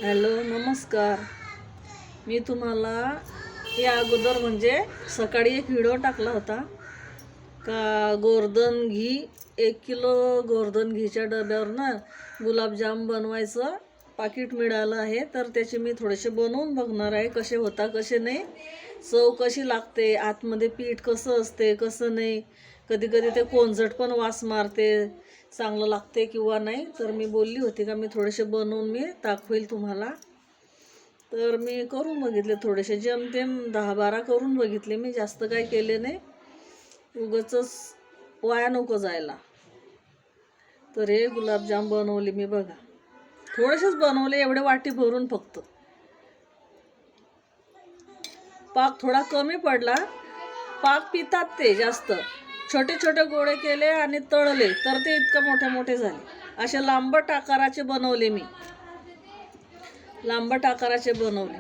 Hello नमस्कार. मी तुम्हाला या अगोदर म्हणजे सकाळी एक व्हिडिओ टाकला होता का गोवर्धन घी 1 किलो गोवर्धन घीच्या डब्यावर ना गुलाबजाम बनवायचं पाकिट मिळालं आहे. तर त्याचे मी थोडेसे बनवून बघणार आहे कसे होता कसे नाही, चव कशी लागते, आतमध्ये पीठ कसं असते कसं नाही, कधी कधी ते कोंजट पण वास मारते, चांगलं लागते किंवा नाही. तर मी बोलली होती का मी थोडेसे बनवून मी दाखवेल तुम्हाला. तर मी करून बघितले थोडेसे, जेमतेम 10-12 करून बघितले मी, जास्त काय केले नाही, उगाचच वाया नको जायला. तर हे गुलाबजाम बनवले मी बघा, थोडेसेच बनवले, एवढे वाटी भरून फक्त. पाक थोडा कमी पडला, पाक पितात ते जास्त. छोटे छोटे गोळे केले आणि तळले तर ते इतकं मोठे मोठे झाले. असे लांबट आकाराचे बनवले मी, लांबट आकाराचे बनवले.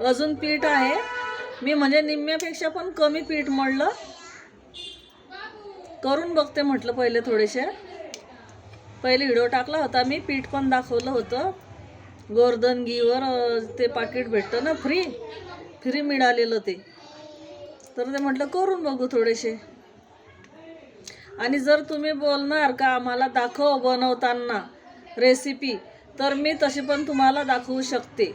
अजून पीठ आहे, मी म्हणजे निम्म्यापेक्षा पण कमी पीठ मळलं. करून बघते म्हटलं पहिले थोडेसे. पहिले व्हिडिओ टाकला होता मी, पीठ पण दाखवलं होतं. गोवर्धन घीवर ते पाकिट भेटतं ना, फ्री मिळालेलं ते. तर ते म्हटलं करून बघू थोडेसे. आणि जर तुम्ही बोलणार का आम्हाला दाखव बनवताना रेसिपी, तर मी तशी पण तुम्हाला दाखवू शकते.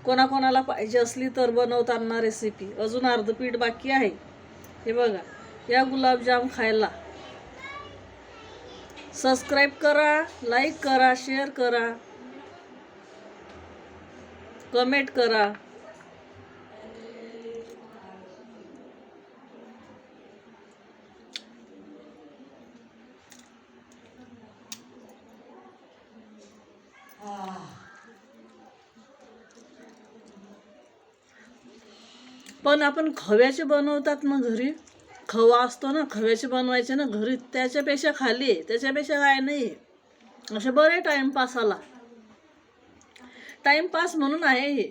कोणाकोणाला पाहिजे असली तर बनवताना रेसिपी. अजून अर्ध पीठ बाकी आहे. हे बघा, या गुलाबजाम खायला सबस्क्राईब करा, लाईक करा, शेअर करा, कमेंट करा. पण आपण खव्याचे बनवतात ना घरी, खवा असतो ना, खव्याचे बनवायचे ना घरी, त्याच्यापेक्षा खाली आहे, त्याच्यापेक्षा काय नाही. असे बरे टाइमपासाला, टाइमपास म्हणून आहे हे,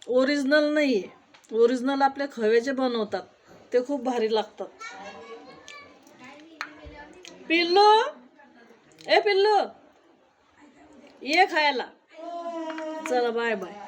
ओरिजिनल नाही आहे. ओरिजिनल आपले खव्याचे बनवतात, ते खूप भारी लागतात. पिल्लू, ए पिल्लू, ये खायला. चला बाय बाय.